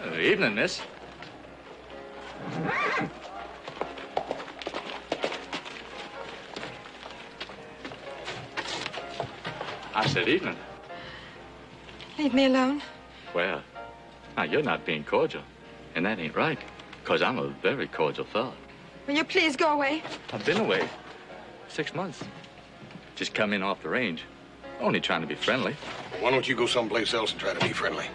Evening, miss. I said evening. Leave me alone. Well, now you're not being cordial, and that ain't right, because I'm a very cordial fella. Will you please go away? I've been away 6 months. Just come in off the range. Only trying to be friendly. Why don't you go someplace else and try to be friendly?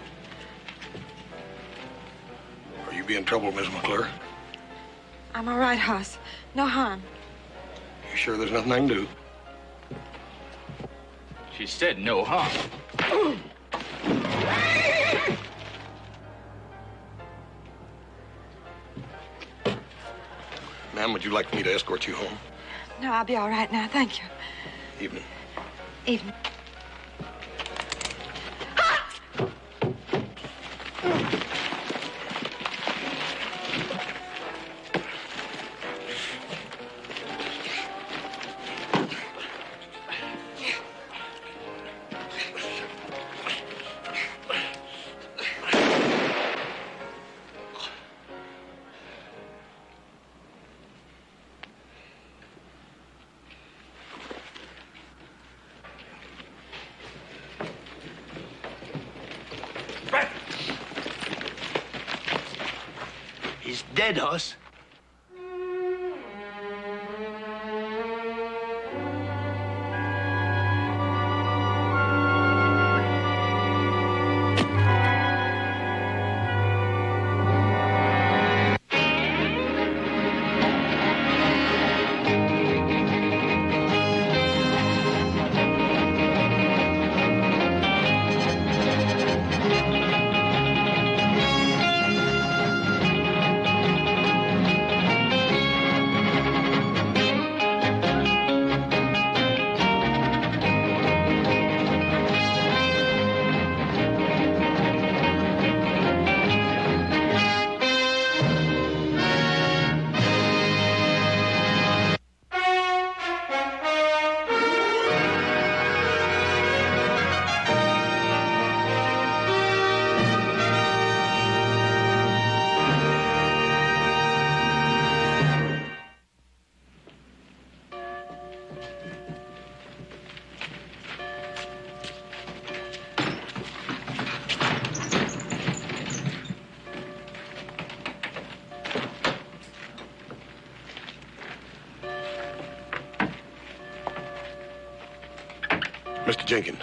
Are you being trouble, Miss McClure? I'm all right, Hoss. No harm. You sure there's nothing I can do? She said no harm. Ma'am, would you like me to escort you home? No, I'll be all right now. Thank you. Evening. Evening. He's dead, Hoss. Mr. Jenkins,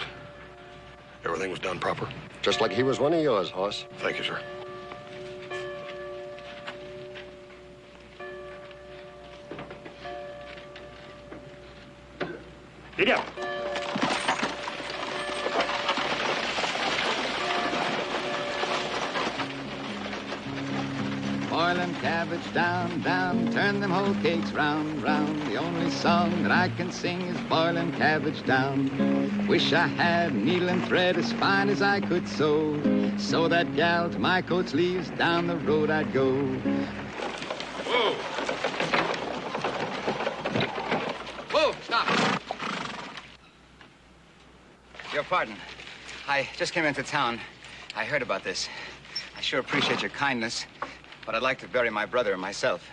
everything was done proper? Just like he was one of yours, Hoss. Thank you, sir. Get up. Boil them cabbage down, down, turn them whole cakes round, round. The only song that I can sing is boil them cabbage down. Wish I had needle and thread as fine as I could sew. Sew that gal to my coat sleeves, down the road I'd go. Whoa! Whoa, stop. Your pardon. I just came into town. I heard about this. I sure appreciate your kindness, but I'd like to bury my brother myself.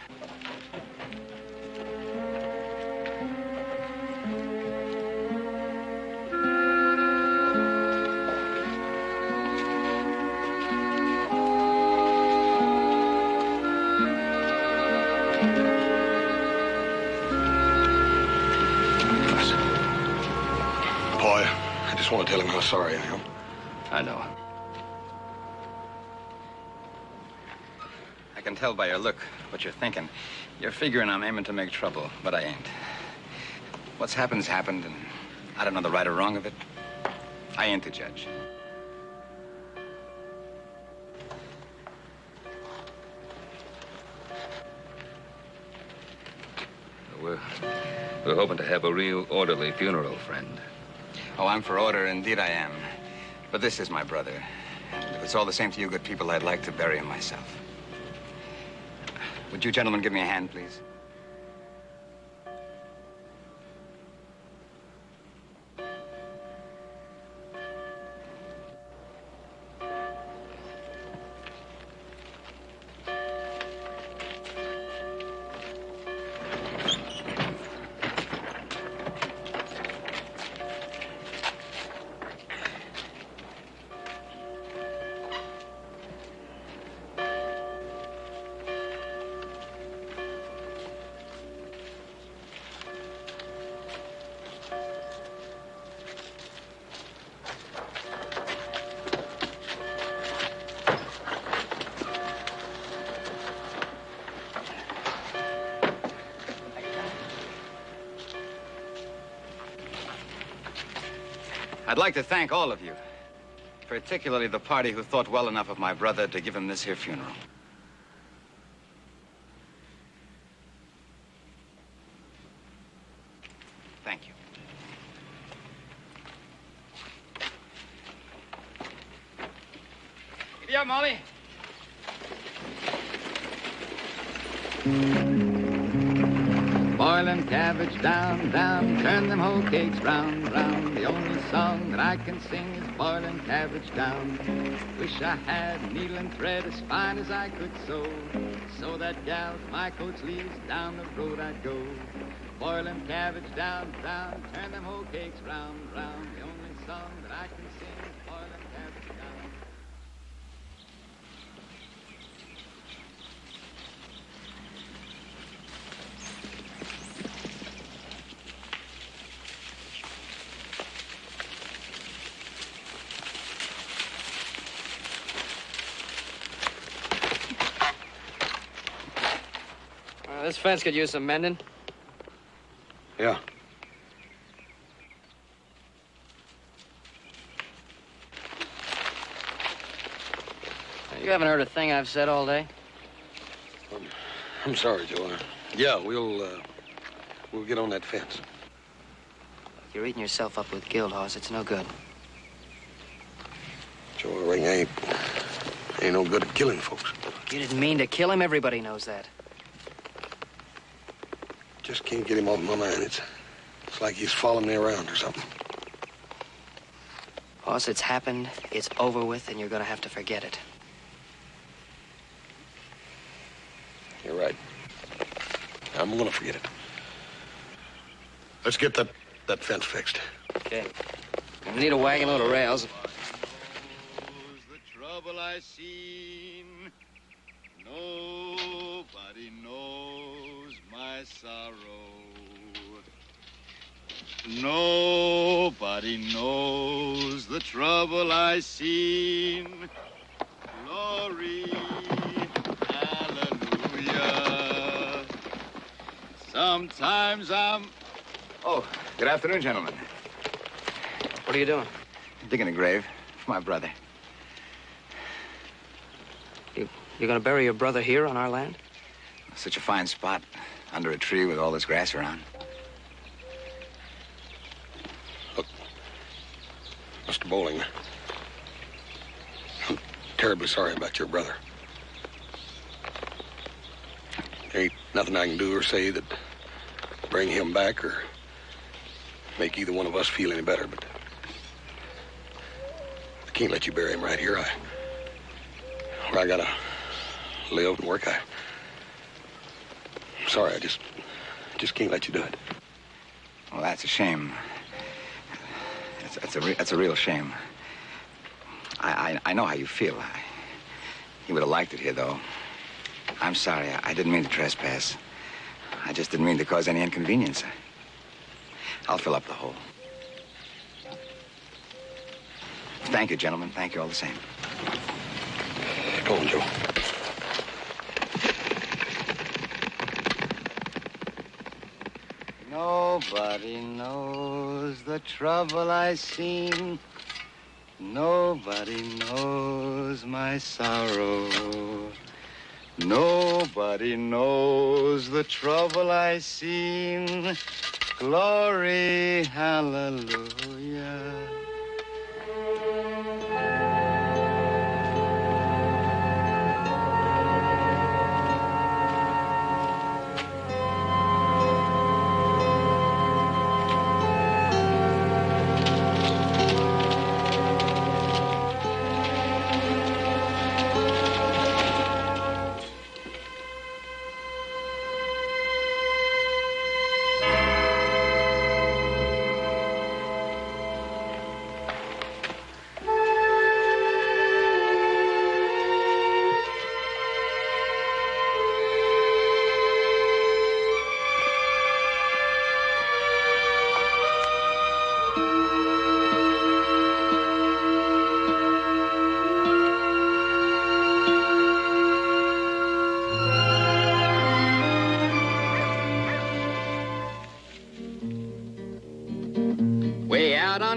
Boy, I just want to tell him how sorry I am. I know. I can tell by your look what you're thinking. You're figuring I'm aiming to make trouble, but I ain't. What's happened's happened, and I don't know the right or wrong of it. I ain't the judge. We're hoping to have a real orderly funeral, friend. Oh, I'm for order, indeed I am. But this is my brother. And if it's all the same to you good people, I'd like to bury him myself. Would you gentlemen give me a hand, please? I'd like to thank all of you, particularly the party who thought well enough of my brother to give him this here funeral. Thank you. Giddy up, Molly. Boiling cabbage down, down, turn them whole cakes round, round. The only song that I can sing is boiling cabbage down. Wish I had needle and thread as fine as I could sew that gals my coat sleeves down the road I'd go. Boiling cabbage down, down, turn them whole cakes round, round. The only song that I can sing is boiling cabbage down. This fence could use some mending. Yeah. You haven't heard a thing I've said all day? I'm sorry, Joe. Yeah, we'll get on that fence. You're eating yourself up with guilt, Hoss. It's no good. Joe, I reckon I ain't no good at killing folks. You didn't mean to kill him. Everybody knows that. Just can't get him off my mind. It's like he's following me around or something. Hoss, it's happened, it's over with, and you're gonna have to forget it. You're right. I'm gonna forget it. Let's get that fence fixed. Okay. We need a wagon load of rails. The trouble I seen, nobody knows my sorrow. Nobody knows the trouble I seen. Glory, hallelujah. Sometimes I'm... Oh, good afternoon, gentlemen. What are you doing? Digging a grave for my brother. You're gonna bury your brother here on our land? Such a fine spot, under a tree with all this grass around. Look, Mr. Bowling, I'm terribly sorry about your brother. There ain't nothing I can do or say that bring him back or make either one of us feel any better, but I can't let you bury him right here. Where I gotta live and work. I'm sorry, I just can't let you do it. Well, that's a shame. That's a real shame. I know how you feel. He would have liked it here, though. I'm sorry. I didn't mean to trespass. I just didn't mean to cause any inconvenience. I'll fill up the hole. Thank you, gentlemen. Thank you all the same. Go on, Joe. Nobody knows the trouble I seen. Nobody knows my sorrow. Nobody knows the trouble I seen. Glory, hallelujah.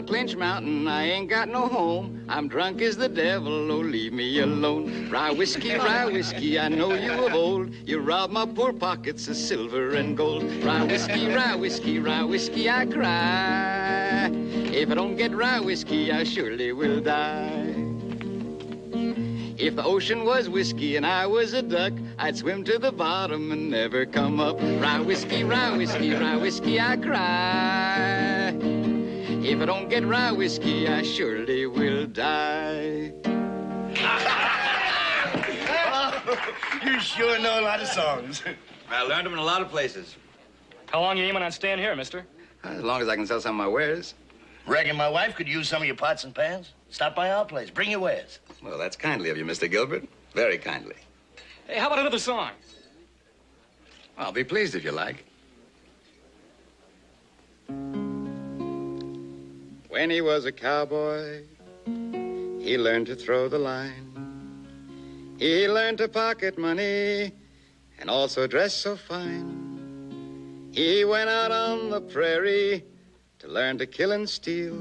on Clinch Mountain, I ain't got no home. I'm drunk as the devil, oh, leave me alone. Rye whiskey, I know you of old. You robbed my poor pockets of silver and gold. Rye whiskey, I cry. If I don't get rye whiskey, I surely will die. If the ocean was whiskey and I was a duck, I'd swim to the bottom and never come up. Rye whiskey, I cry. If I don't get rye whiskey, I surely will die. You sure know a lot of songs. I learned them in a lot of places. How long you aiming on staying here, mister? As long as I can sell some of my wares. Reckon my wife could use some of your pots and pans? Stop by our place. Bring your wares. Well, that's kindly of you, Mr. Gilbert. Very kindly. Hey, how about another song? I'll be pleased if you like. When he was a cowboy, he learned to throw the line. He learned to pocket money and also dress so fine. He went out on the prairie to learn to kill and steal.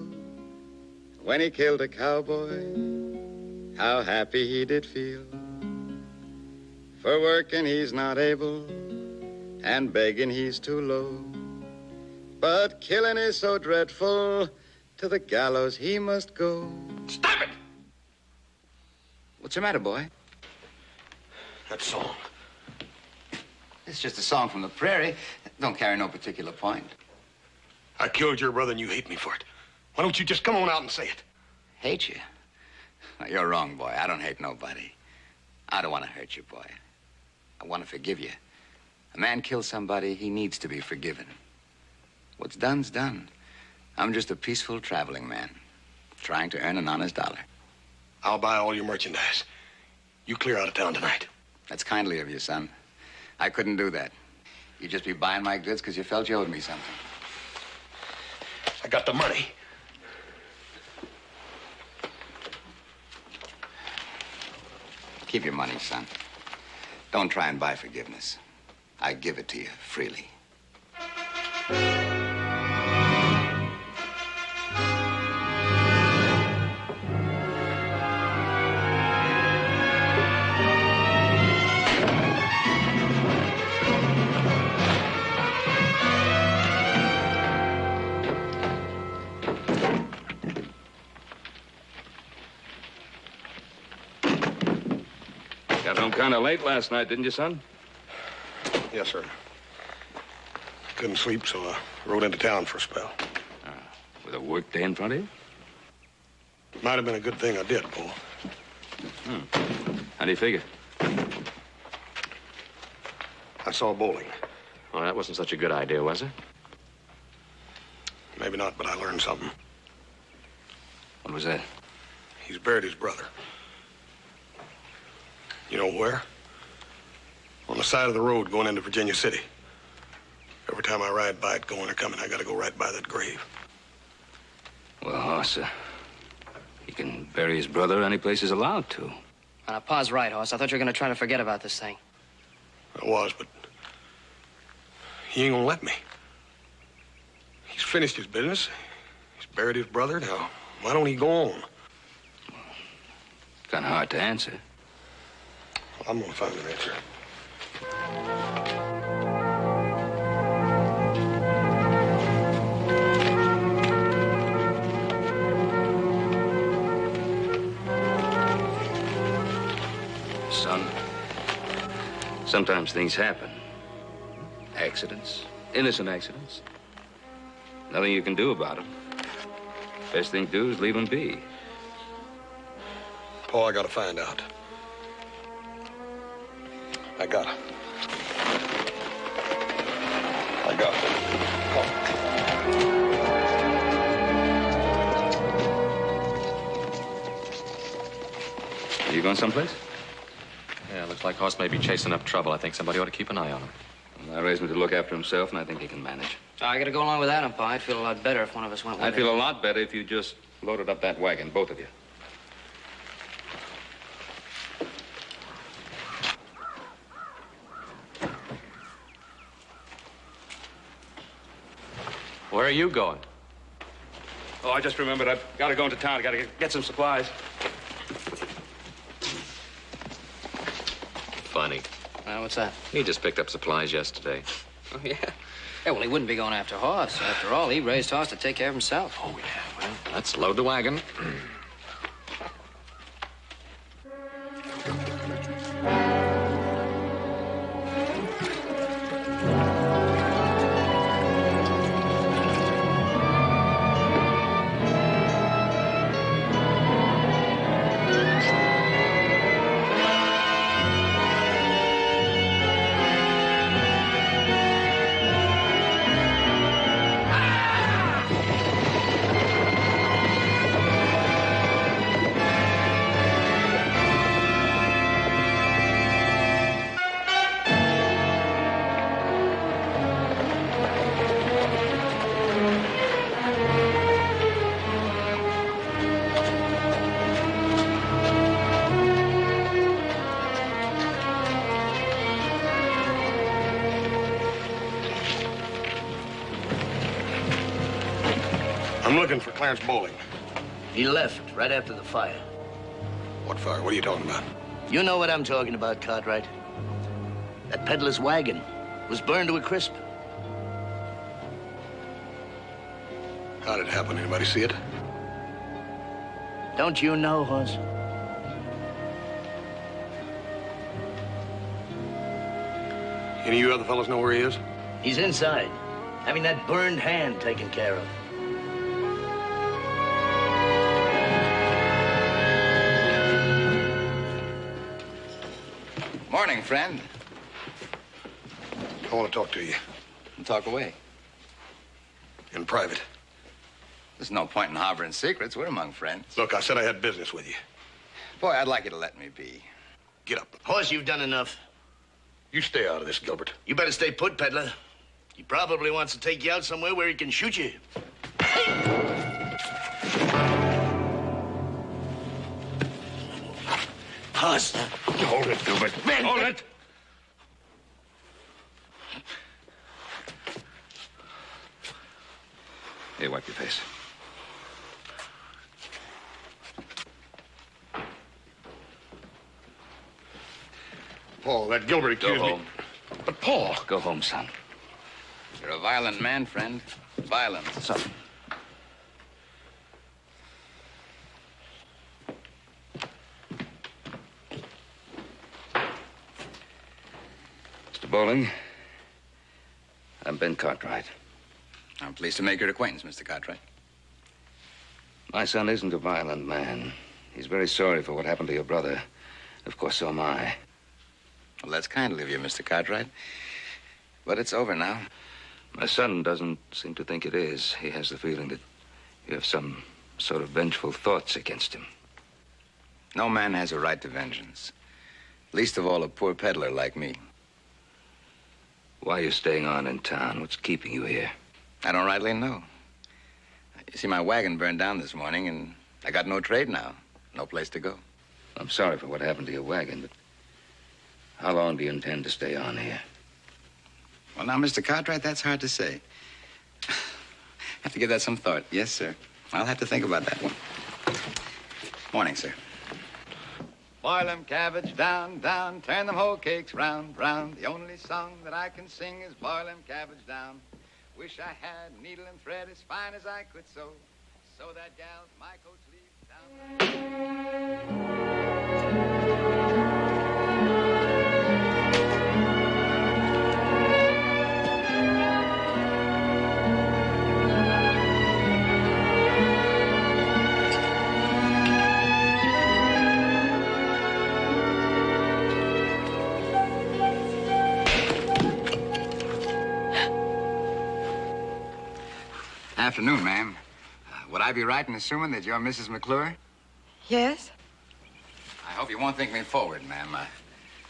When he killed a cowboy, how happy he did feel. For working he's not able, and begging he's too low. But killing is so dreadful, to the gallows he must go. Stop it! What's the matter, boy? That song. It's just a song from the prairie. Don't carry no particular point. I killed your brother and you hate me for it. Why don't you just come on out and say it? Hate you? You're wrong, boy. I don't hate nobody. I don't want to hurt you, boy. I want to forgive you. A man kills somebody, he needs to be forgiven. What's done's done. I'm just a peaceful traveling man, trying to earn an honest dollar. I'll buy all your merchandise. You clear out of town tonight. That's kindly of you, son. I couldn't do that. You'd just be buying my goods because you felt you owed me something. I got the money. Keep your money, son. Don't try and buy forgiveness. I give it to you freely. Got home kind of late last night, didn't you, son? Yes, sir. Couldn't sleep, so I rode into town for a spell. With a work day in front of you? Might have been a good thing I did, Bull. How do you figure? I saw bowling. Well, that wasn't such a good idea, was it? Maybe not, but I learned something. What was that? He's buried his brother. You know where? On the side of the road going into Virginia City. Every time I ride by it, going or coming, I gotta go right by that grave. Well, Hoss, he can bury his brother any place he's allowed to. Pa's right, Hoss. I thought you were going to try to forget about this thing. I was, but he ain't gonna let me. He's finished his business. He's buried his brother. Now, why don't he go on? Kind of hard to answer. I'm gonna find an answer. Son, sometimes things happen. Accidents, innocent accidents. Nothing you can do about them. Best thing to do is leave them be. Paul, I gotta find out. I gotta. Are you going someplace? Yeah, looks like Hoss may be chasing up trouble. I think somebody ought to keep an eye on him. Well, I raised him to look after himself, and I think he can manage. I got to go along with Adam, Pa. I'd feel a lot better if one of us went with I'd it. feel a lot better if you just loaded up that wagon, both of you. Where are you going? Oh, I just remembered I've got to go into town. I got to get some supplies. Funny. What's that? He just picked up supplies yesterday. Oh, yeah? Yeah, well, he wouldn't be going after Hoss. After all, he raised Hoss to take care of himself. Oh, yeah. Well, let's load the wagon. I'm looking for Clarence Bowling. He left right after the fire. What fire? What are you talking about? You know what I'm talking about, Cartwright. That peddler's wagon was burned to a crisp. How did it happen? Anybody see it? Don't you know, Hoss? Any of you other fellows know where he is? He's inside, having that burned hand taken care of. Morning, friend. I want to talk to you. Talk away. In private. There's no point in harboring secrets. We're among friends. Look, I said I had business with you. Boy, I'd like you to let me be. Get up. Hoss, you've done enough. You stay out of this, Gilbert. You better stay put, peddler. He probably wants to take you out somewhere where he can shoot you. Hoss. Hold it, Gilbert. Man, Hold it! Here, wipe your face. Paul, that Gilbert accused Go me. home. But Paul. Go home, son. You're a violent man, friend. Violent. Son. Mr. Bowling, I'm Ben Cartwright. I'm pleased to make your acquaintance, Mr. Cartwright. My son isn't a violent man. He's very sorry for what happened to your brother. Of course, so am I. Well, that's kind of you, Mr. Cartwright. But it's over now. My son doesn't seem to think it is. He has the feeling that you have some sort of vengeful thoughts against him. No man has a right to vengeance. Least of all a poor peddler like me. Why are you staying on in town? What's keeping you here? I don't rightly know. You see, my wagon burned down this morning, and I got no trade now. No place to go. I'm sorry for what happened to your wagon, but how long do you intend to stay on here? Well, now, Mr. Cartwright, that's hard to say. Have to give that some thought. Yes, sir. I'll have to think about that one. Morning, sir. Boil them cabbage down, down, turn them whole cakes round, round. The only song that I can sing is boil them cabbage down. Wish I had needle and thread as fine as I could sew that gal my coat sleeves down. Afternoon, ma'am. Would I be right in assuming that you're Mrs. McClure? Yes? I hope you won't think me forward, ma'am.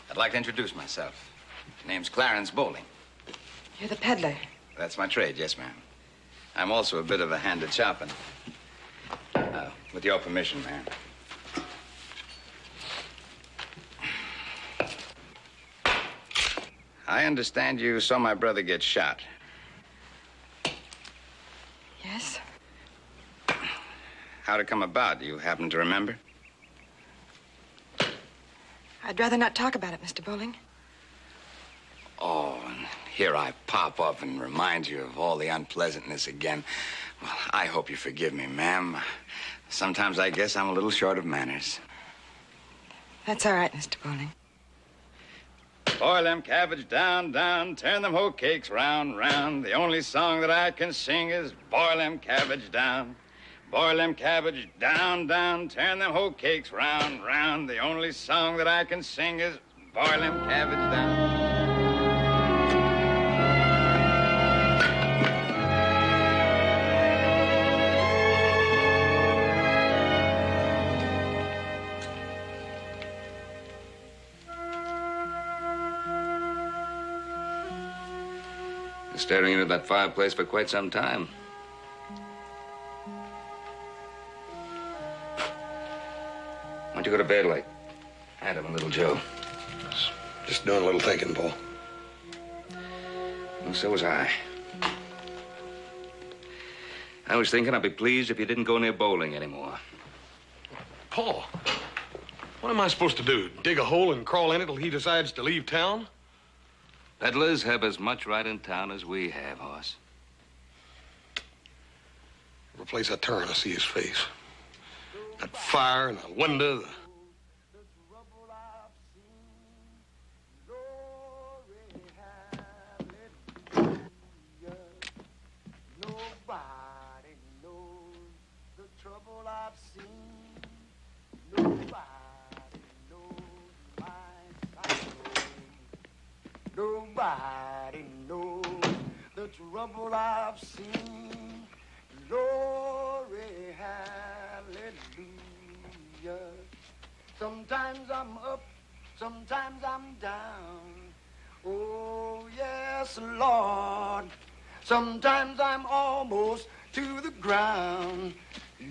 I'd like to introduce myself. Name's Clarence Bowling. You're the peddler. That's my trade, yes, ma'am. I'm also a bit of a hand at chopping. With your permission, ma'am. I understand you saw my brother get shot. Yes? How'd it come about? Do you happen to remember? I'd rather not talk about it, Mr. Bowling. Oh, and here I pop up and remind you of all the unpleasantness again. Well, I hope you forgive me, ma'am. Sometimes I guess I'm a little short of manners. That's all right, Mr. Bowling. Boil them cabbage down, down, turn them hoe cakes round, round. The only song that I can sing is boil them cabbage down. Boil them cabbage down, down, turn them hoe cakes round, round. The only song that I can sing is boil them cabbage down. Been staring into that fireplace for quite some time. Why'd you go to bed late? Adam and little Joe. Just doing a little thinking, Paul. Well, so was I. I was thinking I'd be pleased if you didn't go near bowling anymore. Paul, what am I supposed to do? Dig a hole and crawl in it till he decides to leave town? Peddlers have as much right in town as we have, Hoss. Every place I turn, I see his face. That fire and the window, Nobody knows the trouble I've seen. Nobody knows my sorrow. Nobody knows the trouble I've seen. Glory, hallelujah. Sometimes I'm up, sometimes I'm down. Oh, yes, Lord. Sometimes I'm almost to the ground.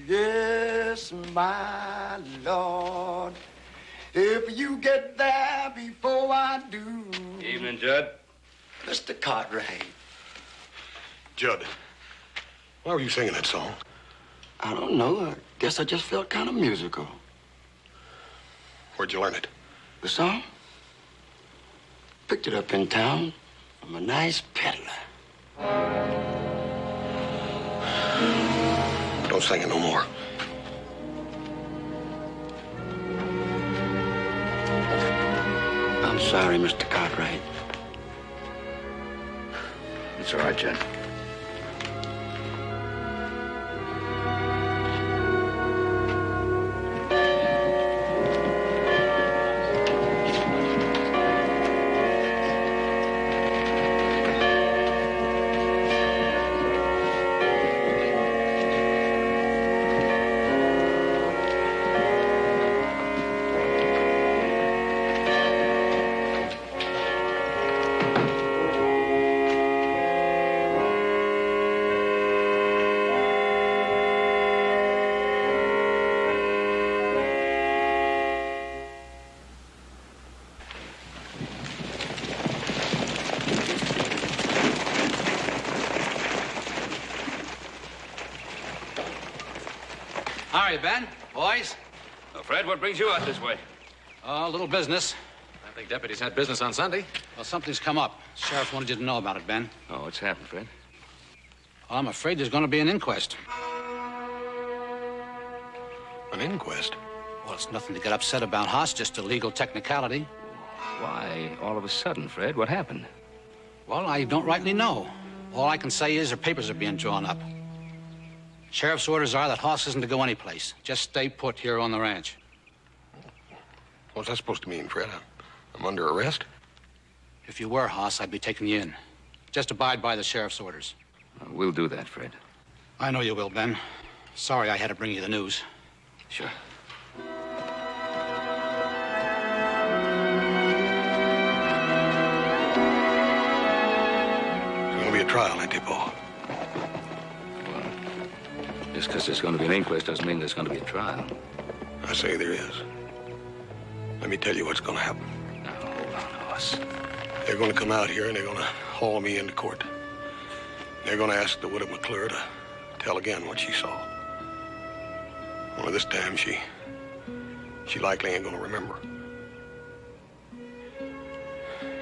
Yes, my Lord. If you get there before I do. Evening, Judd. Mr. Cartwright. Judd, why were you singing that song? I don't know. I guess I just felt kind of musical. Where'd you learn it? The song? Picked it up in town from a nice peddler. Don't sing it no more. I'm sorry, Mr. Cartwright. It's all right, Judd. How are you, Ben? Boys? Well, Fred, what brings you out this way? Oh, a little business. I think deputies had business on Sunday. Well, something's come up. Sheriff wanted you to know about it, Ben. Oh, what's happened, Fred? Well, I'm afraid there's going to be an inquest. An inquest? Well, it's nothing to get upset about, Hoss, just a legal technicality. Why, all of a sudden, Fred? What happened? Well, I don't rightly know. All I can say is their papers are being drawn up. Sheriff's orders are that Hoss isn't to go anyplace. Just stay put here on the ranch. What's that supposed to mean, Fred? I'm under arrest? If you were, Hoss, I'd be taking you in. Just abide by the sheriff's orders. We'll do that, Fred. I know you will, Ben. Sorry I had to bring you the news. Sure. There's going to be a trial, ain't there, Paul? Just because there's going to be an inquest doesn't mean there's going to be a trial. I say there is. Let me tell you what's going to happen. Now, hold on, Hoss. They're going to come out here and they're going to haul me into court. They're going to ask the widow McClure to tell again what she saw. Well, this time she likely ain't gonna remember.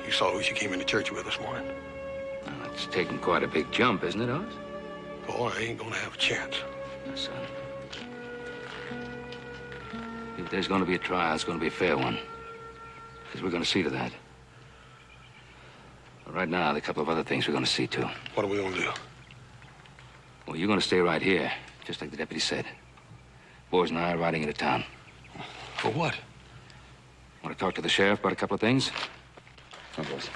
You saw who she came into church with this morning. Well, it's taking quite a big jump, isn't it, Hoss? Oh, I ain't gonna have a chance. No, son. If there's going to be a trial, it's going to be a fair one. Because we're going to see to that. But right now, there are a couple of other things we're going to see to. What are we gonna do? Well, you're going to stay right here, just like the deputy said. Boys and I are riding into town. For what? Want to talk to the sheriff about a couple of things? Come on, boys.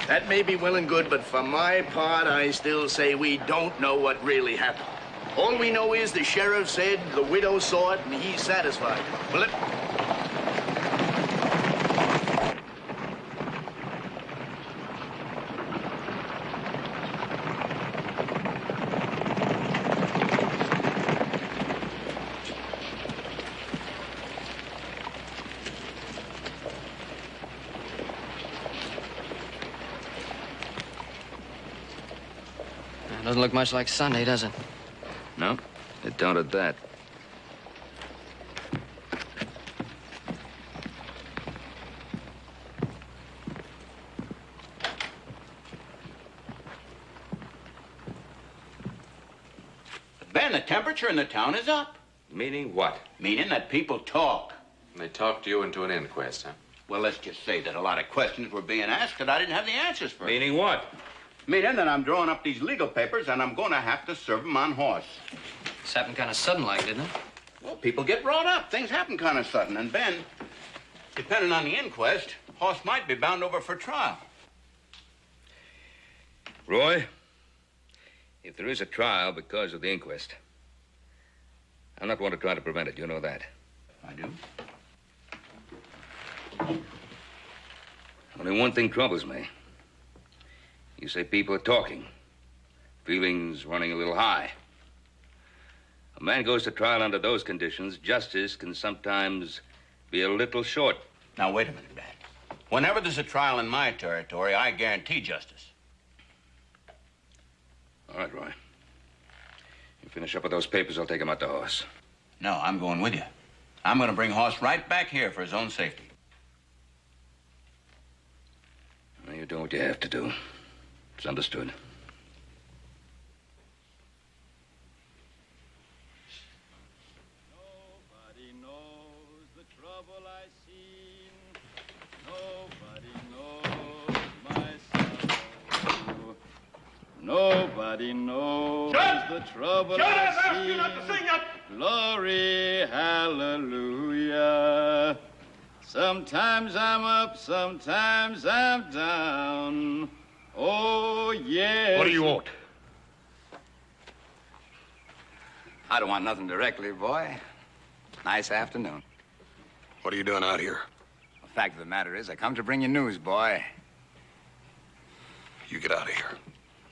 That may be well and good, but for my part, I still say we don't know what really happened. All we know is the sheriff said the widow saw it and he's satisfied. Well, Doesn't look much like Sunday, does it? No, it don't at that. Ben, the temperature in the town is up. Meaning what? Meaning that people talk. They talked you into an inquest, huh? Well, let's just say that a lot of questions were being asked that I didn't have the answers for. Meaning what? Meaning that I'm drawing up these legal papers and I'm going to have to serve them on Hoss. This happened kind of sudden-like, didn't it? Well, people get brought up. Things happen kind of sudden. And Ben, depending on the inquest, Hoss might be bound over for trial. Roy, if there is a trial because of the inquest, I'm not one to try to prevent it. You know that. I do. Only one thing troubles me. You say people are talking. Feelings running a little high. A man goes to trial under those conditions, justice can sometimes be a little short. Now, wait a minute, Dad. Whenever there's a trial in my territory, I guarantee justice. All right, Roy. You finish up with those papers, I'll take them out to Hoss. No, I'm going with you. I'm going to bring Hoss right back here for his own safety. Well, you're doing what you have to do. It's understood. Nobody knows the trouble I seen. Nobody knows my sorrow. Nobody knows the trouble I seen. Not to sing it. Glory, hallelujah. Sometimes I'm up, sometimes I'm down. Oh, yes. What do you want? I don't want nothing directly, boy. Nice afternoon. What are you doing out here? The fact of the matter is, I come to bring you news, boy. You get out of here.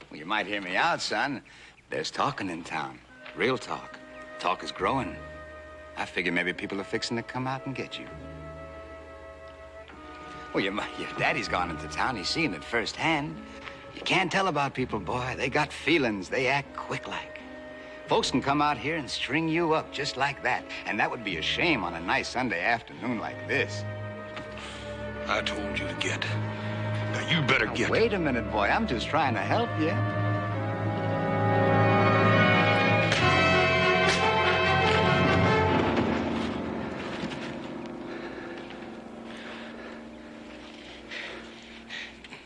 Well, you might hear me out, son. There's talking in town. Real talk. Talk is growing. I figure maybe people are fixing to come out and get you. Well, your daddy's gone into town. He's seen it firsthand. You can't tell about people, boy. They got feelings. They act quick like. Folks can come out here and string you up just like that. And that would be a shame on a nice Sunday afternoon like this. I told you to get. Now, you better Now, get. wait a minute, boy. I'm just trying to help you.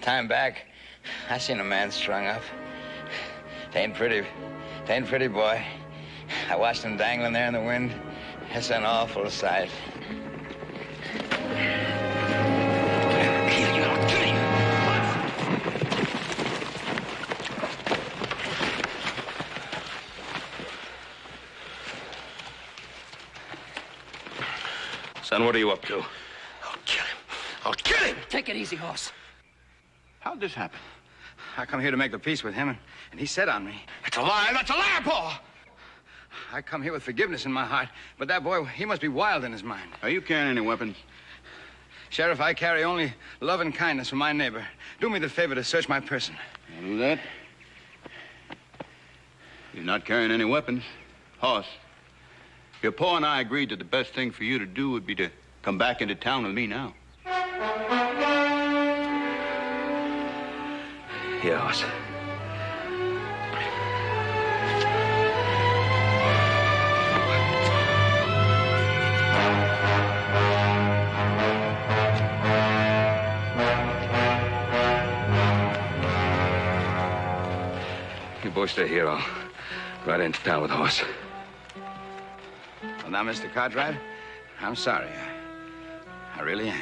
Time back, I seen a man strung up. Tain't pretty, boy. I watched him dangling there in the wind. It's an awful sight. Son, what are you up to? I'll kill him. I'll kill him! Take it easy, Hoss. How'd this happen? I come here to make the peace with him, and he said on me. That's a lie! That's a lie, Paul! I come here with forgiveness in my heart, but that boy, he must be wild in his mind. Are you carrying any weapons? Sheriff, I carry only love and kindness from my neighbor. Do me the favor to search my person. I'll do that. You're not carrying any weapons. Hoss, your pa and I agreed that the best thing for you to do would be to come back into town with me now. Here, Hoss. You boys stay here. I'll ride into town with Hoss. Well, now, Mr. Cartwright, I'm sorry. I really am.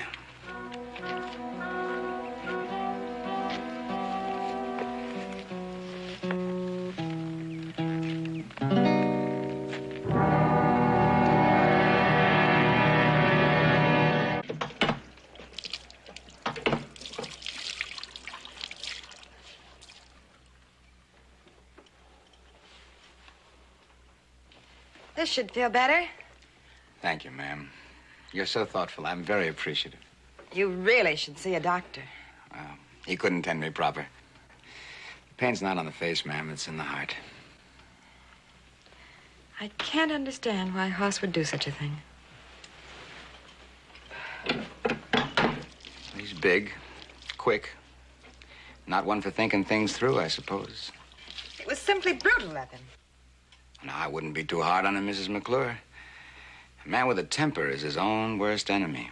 This should feel better. Thank you, ma'am. You're so thoughtful. I'm very appreciative. You really should see a doctor. He couldn't tend me proper. The pain's not on the face, ma'am. It's in the heart. I can't understand why Hoss would do such a thing. He's big, quick. Not one for thinking things through, I suppose. It was simply brutal of him. No, I wouldn't be too hard on him, Mrs. McClure. A man with a temper is his own worst enemy.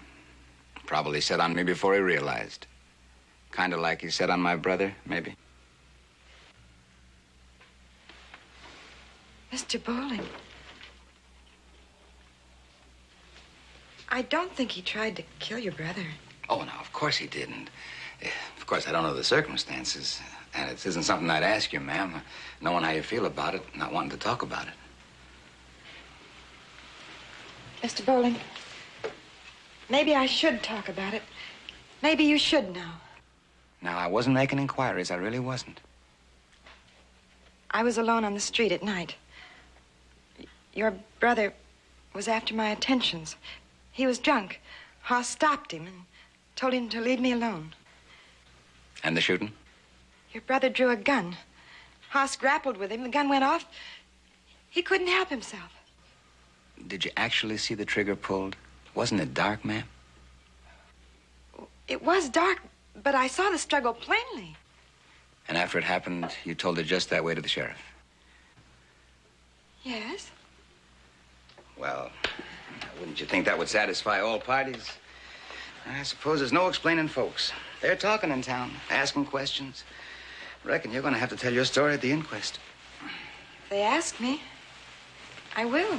Probably set on me before he realized. Kind of like he set on my brother, maybe. Mr. Bowling. I don't think he tried to kill your brother. Oh, no, of course he didn't. Of course, I don't know the circumstances. And it isn't something I'd ask you, ma'am. Knowing how you feel about it, not wanting to talk about it. Mr. Bowling, maybe I should talk about it. Maybe you should know. Now, I wasn't making inquiries. I really wasn't. I was alone on the street at night. Your brother was after my attentions. He was drunk. Hoss stopped him and told him to leave me alone. And the shooting? Your brother drew a gun. Hoss grappled with him. The gun went off. He couldn't help himself. Did you actually see the trigger pulled? Wasn't it dark, ma'am? It was dark, but I saw the struggle plainly. And after it happened, you told it just that way to the sheriff? Yes. Well, wouldn't you think that would satisfy all parties? I suppose there's no explaining folks. They're talking in town, asking questions. Reckon you're going to have to tell your story at the inquest. If they ask me, I will.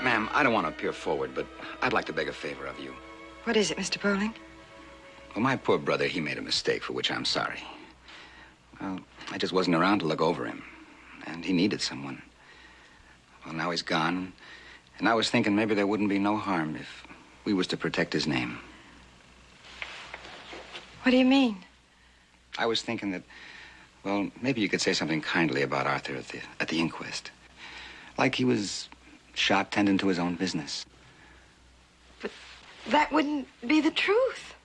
Ma'am, I don't want to appear forward, but I'd like to beg a favor of you. What is it, Mr. Bowling? Well, my poor brother, he made a mistake for which I'm sorry. Well, I just wasn't around to look over him, and he needed someone. Well, now he's gone, and I was thinking maybe there wouldn't be no harm if we was to protect his name. What do you mean? I was thinking that, well, maybe you could say something kindly about Arthur at the inquest. Like he was shot tending to his own business. But that wouldn't be the truth.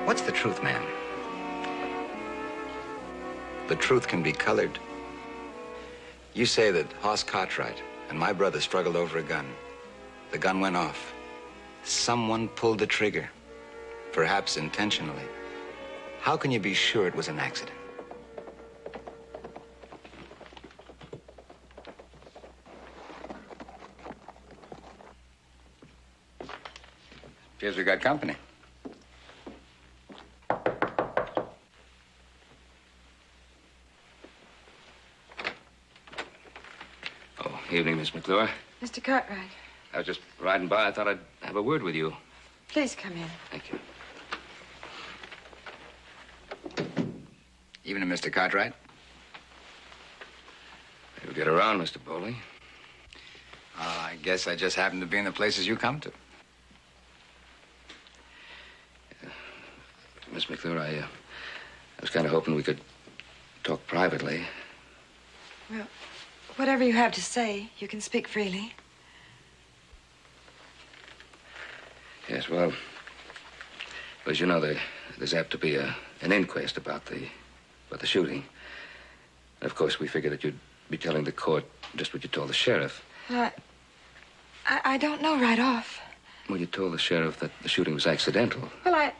What's the truth, ma'am? The truth can be colored. You say that Hoss Cartwright and my brother struggled over a gun. The gun went off. Someone pulled the trigger, perhaps intentionally. How can you be sure it was an accident? Appears we got company. Oh, evening, Miss McClure. Mr. Cartwright, I was just riding by. I thought I'd have a word with you. please come in. Thank you. Evening, Mr. Cartwright. You get around, Mr. Bowling. I guess I just happen to be in the places you come to. Miss McClure, I was kind of hoping we could talk privately. Well, whatever you have to say, you can speak freely. Yes, well, as you know, there's apt to be an inquest about the shooting. And of course, we figured that you'd be telling the court just what you told the sheriff. I don't know right off. Well, you told the sheriff that the shooting was accidental. Well,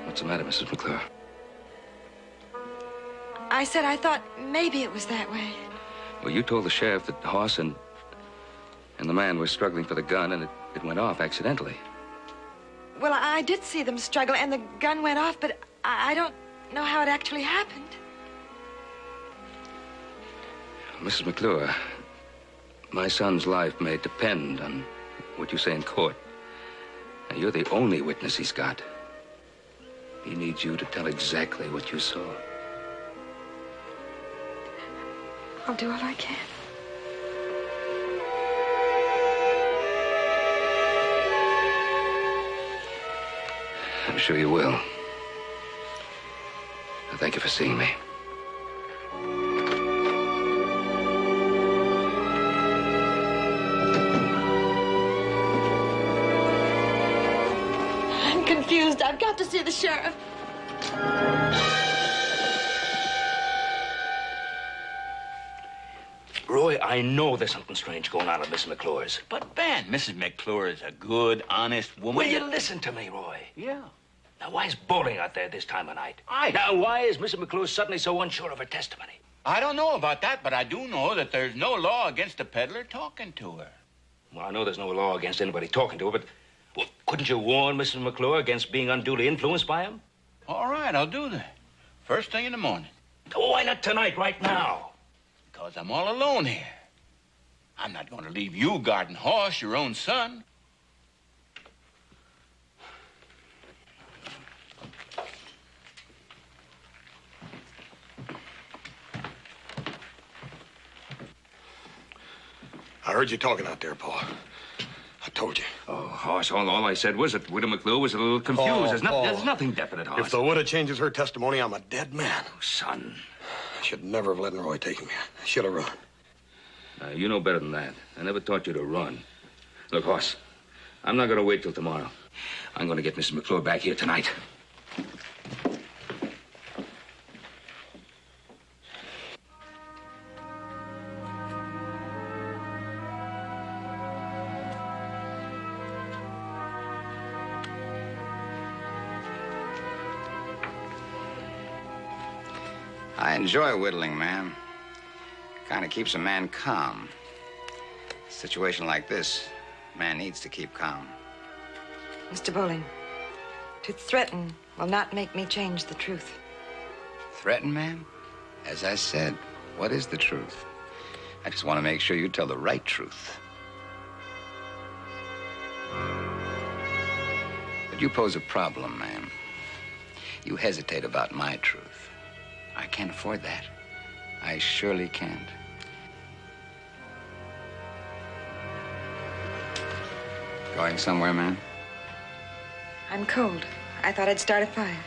What's the matter, Mrs. McClure? I said I thought maybe it was that way. Well, you told the sheriff that the horse and the man were struggling for the gun, and it went off accidentally. Well, I did see them struggle, and the gun went off, but I don't know how it actually happened. Mrs. McClure, my son's life may depend on what you say in court. And you're the only witness he's got. He needs you to tell exactly what you saw. I'll do all I can. I'm sure you will. Thank you for seeing me. I'm confused. I've got to see the sheriff. Roy, I know there's something strange going on at Miss McClure's. But, Ben, Mrs. McClure is a good, honest woman. Will you listen to me, Roy? Yeah. Now, why is Bowling out there this time of night? Now, why is Mrs. McClure suddenly so unsure of her testimony? I don't know about that, but I do know that there's no law against a peddler talking to her. Well, I know there's no law against anybody talking to her, but well, couldn't you warn Mrs. McClure against being unduly influenced by him? All right, I'll do that. First thing in the morning. Oh, why not tonight, right now? Because I'm all alone here. I'm not going to leave you guarding Horse, your own son. I heard you talking out there, Paul. I told you. Oh, Hoss, all I said was that Widow McClure was a little confused. Paul, There's nothing definite, Hoss. If the widow changes her testimony, I'm a dead man. Oh, son. I should never have let Roy take me. I should have run. You know better than that. I never taught you to run. Look, Hoss, I'm not going to wait till tomorrow. I'm going to get Mrs. McClure back here tonight. I enjoy whittling, ma'am. Kind of keeps a man calm. A situation like this, a man needs to keep calm. Mr. Bowling, to threaten will not make me change the truth. Threaten, ma'am? As I said, what is the truth? I just want to make sure you tell the right truth. But you pose a problem, ma'am. You hesitate about my truth. I can't afford that. I surely can't. Going somewhere, ma'am? I'm cold. I thought I'd start a fire.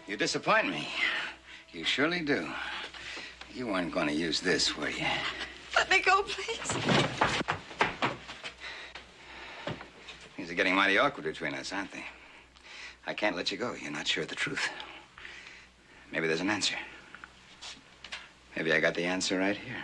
You disappoint me. You surely do. You weren't going to use this, were you? Let me go, please. Things are getting mighty awkward between us, aren't they? I can't let you go. You're not sure of the truth. Maybe there's an answer. Maybe I got the answer right here.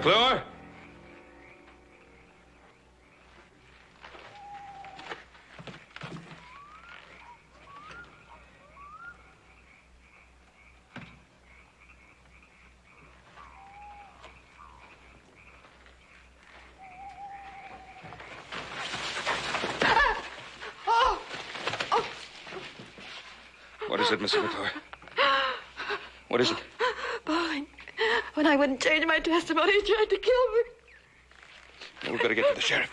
McClure? What is it, Mrs. McClure? What is it? Pauline, when I wouldn't change my testimony, he tried to kill me. We've got to get to the sheriff.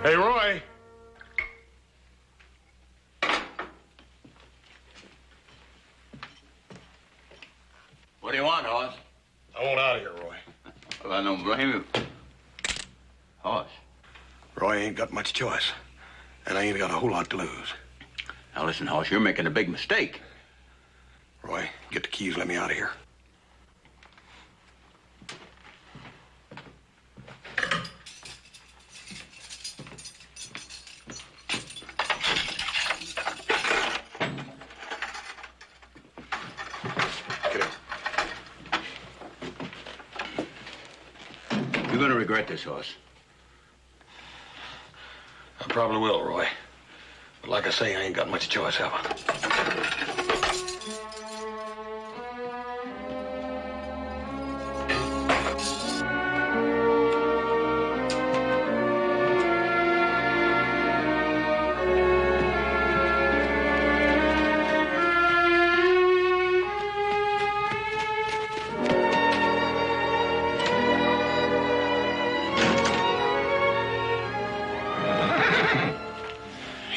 Hey, Roy. What do you want, Hoss? I want out of here, Roy. Well, I don't blame you. Hoss. Roy ain't got much choice, and I ain't got a whole lot to lose. Now, listen, Hoss, you're making a big mistake. Roy, get the keys, let me out of here. You're going to regret this, Hoss. I probably will, Roy. But like I say, I ain't got much choice, have I?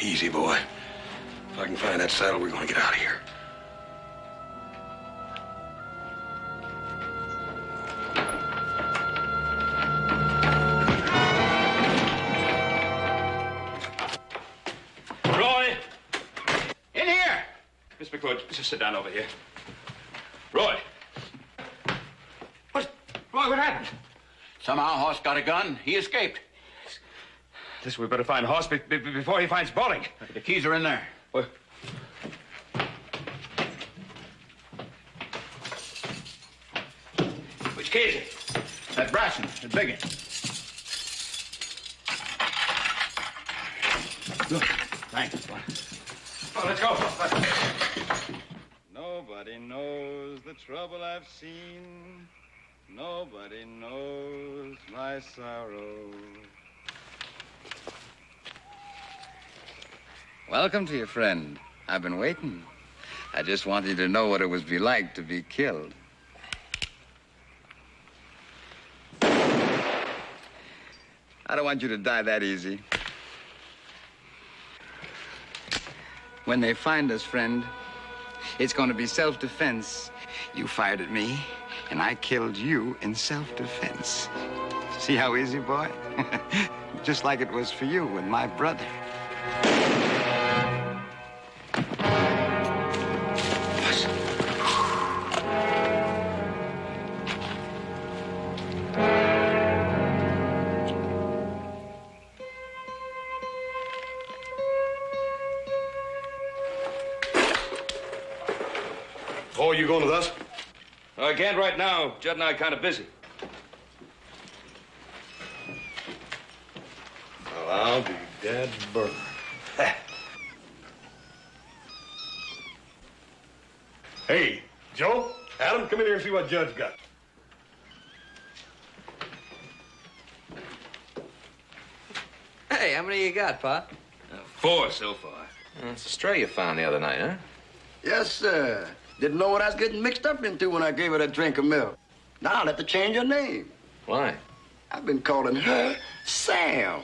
Easy, boy. If I can find that saddle, we're gonna get out of here. Roy! In here! Miss McClure, just sit down over here. Roy! Roy, what happened? Somehow Hoss got a gun. He escaped. Listen, we better find Hoss before he finds Bowling. The keys are in there. What? Which key is it? That brass one, the big one. Look, thanks. Oh, let's go. Nobody knows the trouble I've seen. Nobody knows my sorrow. Welcome to your friend. I've been waiting. I just wanted you to know what it would be like to be killed. I don't want you to die that easy. When they find us, friend, it's going to be self-defense. You fired at me, and I killed you in self-defense. See how easy, boy? Just like it was for you with my brother. Oh, you going with us? I can't right now. Judd and I are kind of busy. Well, I'll be dead burned. Hey, Joe, Adam, come in here and see what Judd's got. Hey, how many you got, Pa? 4 so far. It's a stray you found the other night, huh? Yes, sir. Didn't know what I was getting mixed up into when I gave her that drink of milk. Now I'll have to change her name. Why? I've been calling her Sam.